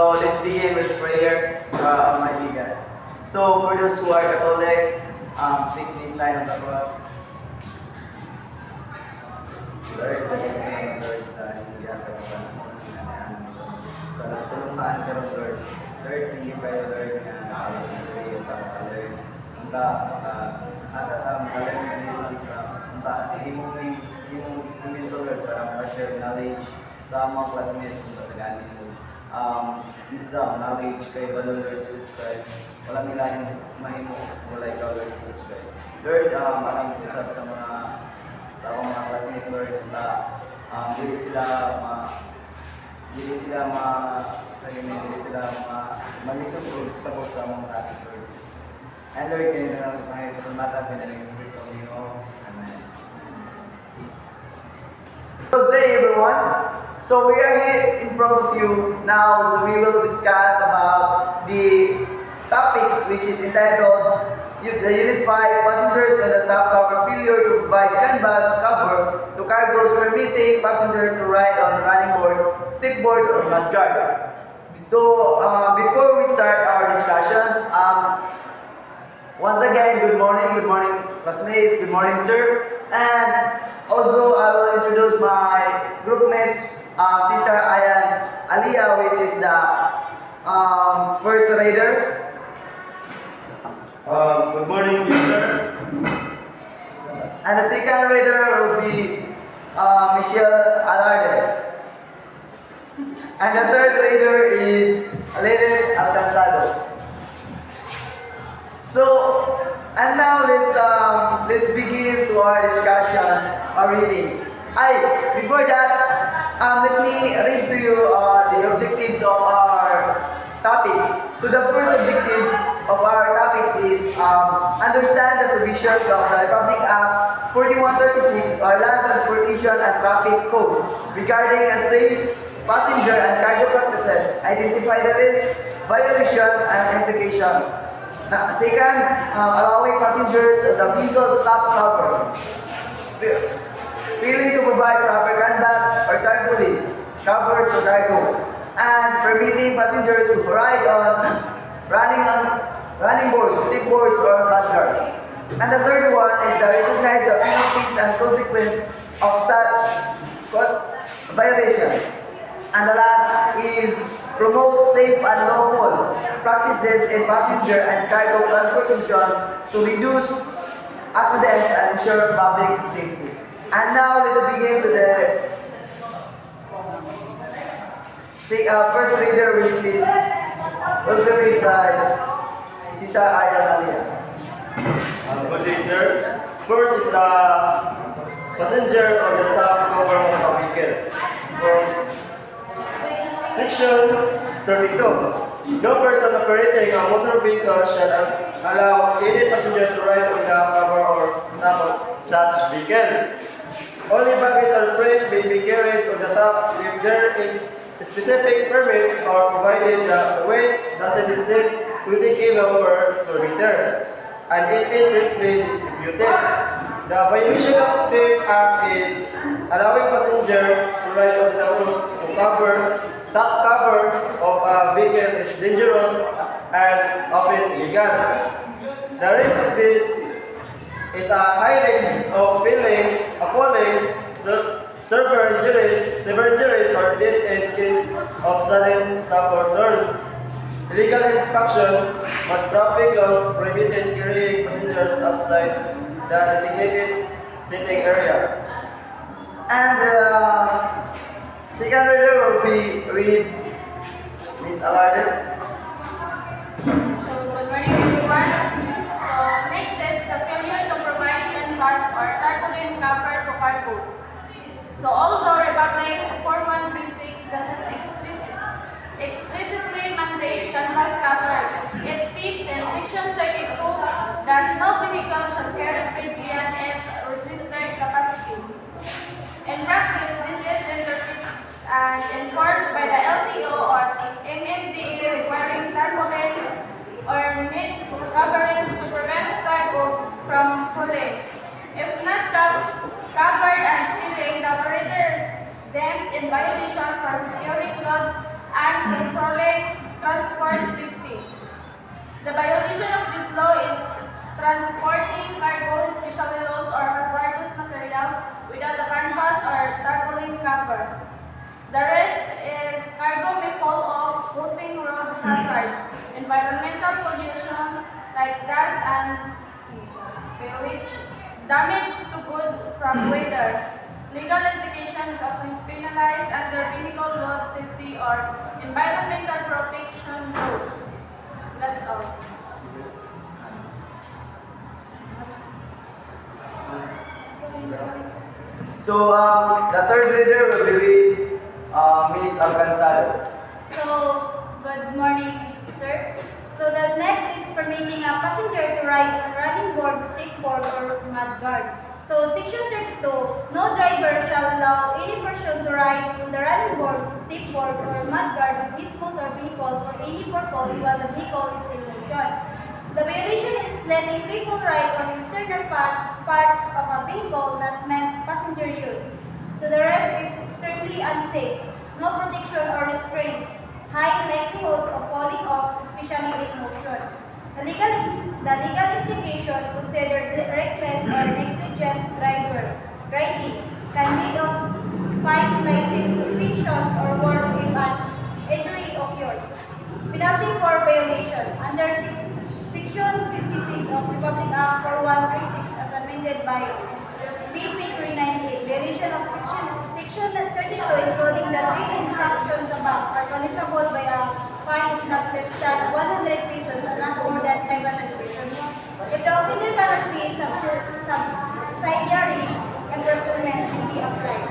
So let's begin with prayer, Almighty God. So for those who are Catholic, please sign of the cross. Lord, daghang salamat Lord sa hindi ang panahon na sa tulungan ka ron Lord. Lord, thank you kayo Lord na nakapagpapalay yung Lord. Unta, makalearn ng business, unta, himong instrumento Lord para makashare knowledge sa mga classmates ng tataganin mo. Wisdom, knowledge kay Lord Jesus Christ. Walang ilahin mahimo wala ikaw Lord Jesus Christ. Lord, maraming usap sa akong mga classmates Lord na hindi sila mag-support sa mga practice Lord Jesus Christ. And Lord, kayo na lang mga ipasumata, pinaling sa Kristo ang Ginoo. Amen. Good day everyone. So we are here in front of you now, so we will discuss about the topics which is entitled the Unit 5 Passengers on the Top Cover Failure to Provide Canvas Cover to Cargoes Permitting Passenger to Ride on Running Board, Stick Board, or Mudguard. Before we start our discussions, once again, good morning classmates, good morning sir, and also I will introduce my group mates, Cesar Ayan Aliyah, which is the first rider. Good morning, sir. And the second rider will be Michelle Alarde. And the third rider is Leden Alcanzado. So, and now let's begin to our discussions, our readings. Before that, let me read to you the objectives of our topics. So the first objectives of our topics is understand the provisions of the Republic Act 4136 or Land Transportation and Traffic Code regarding unsafe passenger and cargo practices, identify the risk, violation, and implications. Second, allowing passengers the vehicle's top cover, failing to provide proper canvas or tarpaulin covers to cargo, and permitting passengers to ride on running boards, stick boards, or mudguards. And the third one is to recognize the penalties and consequences of such violations. And the last is promote safe and lawful practices in passenger and cargo transportation to reduce accidents and ensure public safety. And now let's begin to the first reader, which will be read by Cesar Ayan Aliyah. Good day, sir. First is the passenger on the top cover of the vehicle. From Section 32. No person operating a motor vehicle shall allow any passenger to ride on the cover or top of such vehicle. Only baggage or freight may be carried on the top if there is a specific permit or provided the weight doesn't exceed 20 kg per square meter and it is safely distributed. The violation of this act is allowing passenger to ride on the top cover of a vehicle is dangerous and often illegal. The risk of this is a high risk of falling, severe injuries, or death in case of sudden stop or turn. Illegal infraction must traffic laws prohibited carrying passengers outside the designated sitting area. And the second reader will be read Miss Alarde. So, good morning everyone. So, next is the failure to provide canvas or tarpaulin cover to cargo. So, although Republic 4136 doesn't explicitly mandate canvas covers, it states in Section 32 that no vehicle shall carry freight beyond its registered capacity. In practice, this is interpreted and enforced by the LTO or MMDA requiring tarpaulin or net coverings to prevent cargo from falling. If not covered and spilling, the operator is deemed in violation for securing loads and controlling transport safety. The violation of this law is transporting cargo, especially loose or hazardous materials, without a canvas or tarpaulin cover. The rest is cargo may fall off, causing road hazards, environmental pollution like dust and spillage, damage to goods from weather. Legal implication is often penalized under vehicle road safety or environmental protection rules. That's all. So the third reader will be read Miss Alcanzado. So, good morning, sir. So, the next is permitting a passenger to ride on running board, stickboard, or mudguard. So, Section 32, no driver shall allow any person to ride on the running board, stickboard, or mudguard of his motor vehicle for any purpose while the vehicle is in motion. The violation is letting people ride on external parts of a vehicle not meant passenger use. So the rest is extremely unsafe, no protection or restraints, high likelihood of falling off, especially in motion. The legal implication considered reckless or negligent driving can lead of fines, licensing, suspensions, or worse if an injury occurs. Penalty for violation under Section 56 of Republic Act 4136 as amended by BP 398. Violation of Section 32 including the three infractions above are punishable by a fine of not less than 100 pesos and not more than 500 pesos. If the offender cannot be subsidiary, imprisonment may be applied.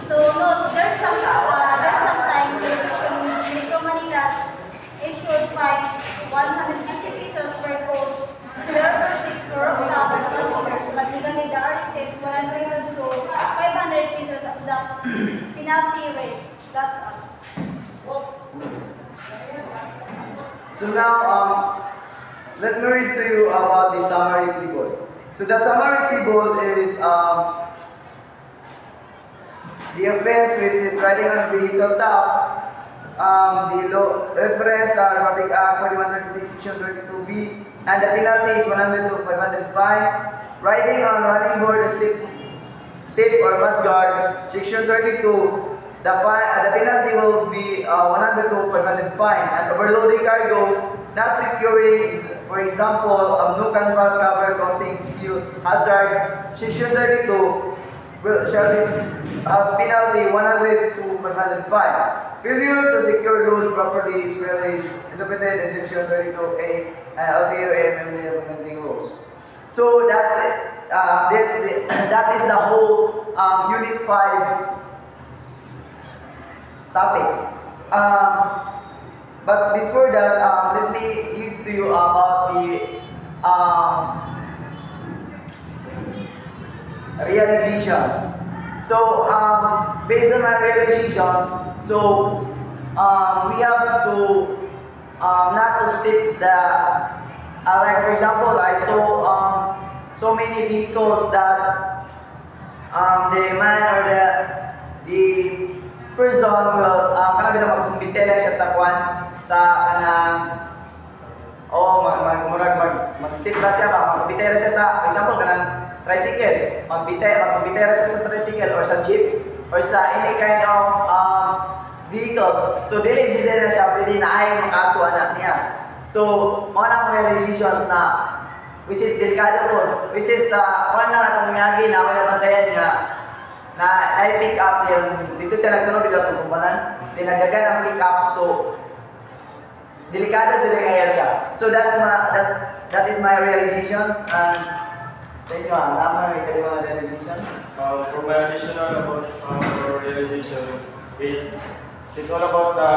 So note, there's sometimes Metro Manila's issued fines 150 pesos per code, 0.6 for road passengers, but legally the RCX 100 pesos to 500 pesos as the penalty rates. That's all. So now, let me read to you about the summary table. So the summary table is the offense, which is riding on a vehicle top. The law reference Republic Act 4136 Section 32B, and the penalty is 100 to 500 fine. Riding on running board, a stick or mudguard, Section 32. The penalty will be 100 to 500 fine. And overloading cargo, not securing, for example, no canvas cover causing spill hazard, Section 32 shall be penalty 100 to 500 fine. Failure to secure load properly is spillage, interpreted in Section 32A and LTO and implementing rules. So that's it. That is the whole Unit 5 topics. But before that, let me give to you about the realizations. So, based on my realizations, so we have to not to stick the like for example, I saw so many vehicles that the man or the person will kanang bitaw magkumbite lang siya sa kwan sa kanang mag-stick na siya ba magkumbite siya sa for example kanang tricycle, magbitera siya sa tricycle or sa jeep or sa any kind of vehicles. So dili na siya pwede na ay makaso anak niya. So mga na realizations na which is delikado po, which is one na itong miyagi na ako nabantayan niya na i-pick up yung dito siya nagtunog dito itong kumpanan, dinagdagan ang pick up, so delikado dyan kaya siya. So that is my realizations, and sa inyo, naman may kayo mga realizations? For my additional about our realization is it's all about the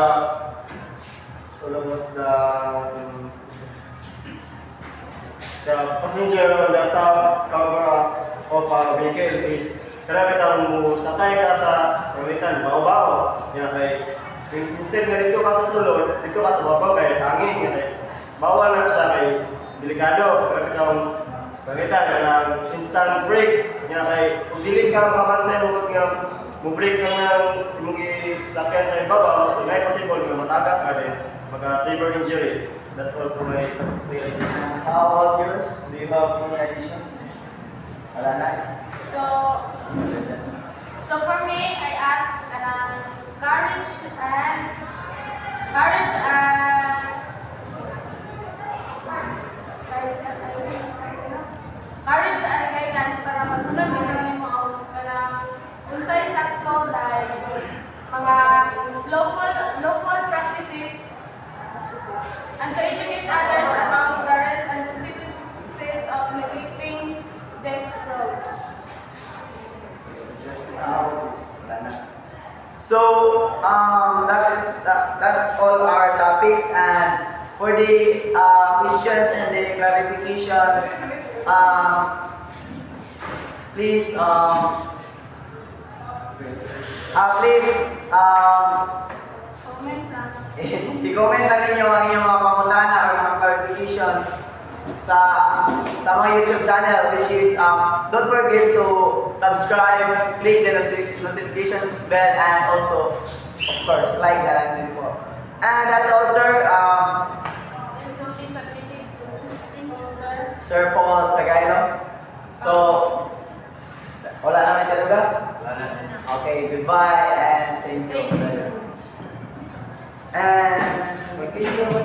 passenger on the top cover of a vehicle is karami mo sakay ka sa kawitan, bao-bao. Kaya instead na dito ka sa sulod, dito ka sa babaw kay hangin. Kaya bawal na siya kay delikado. Karami tayong kawitan na instant brake. Kaya kay kung dili ka makapantay mo nga mo brake lang sa sakyan sa ibabaw, so may possible nga matagak ka din, magka-severe injury. That's all for my realization. How about yours? Do you have any additions? Wala na. So, so for me, I ask courage and courage and courage and guidance para masunod mo kami mo kanang unsay sakto like mga local practices and to educate others about the risks and consequences of neglecting these roles. Wala na. So, that's all our topics, and for the questions and the clarifications, please, Comment lang. i-comment lang ninyo ang inyong mga pangutana or mga clarifications sa mga YouTube channel, which is don't forget to subscribe, click the notification bell, and also of course like that and po. And that's all, sir. This will be submitted to thank you, sir. Sir Paul Tagailo. So wala na may talaga? Okay, goodbye and thank you. Thank you so much. And magkaibigan mo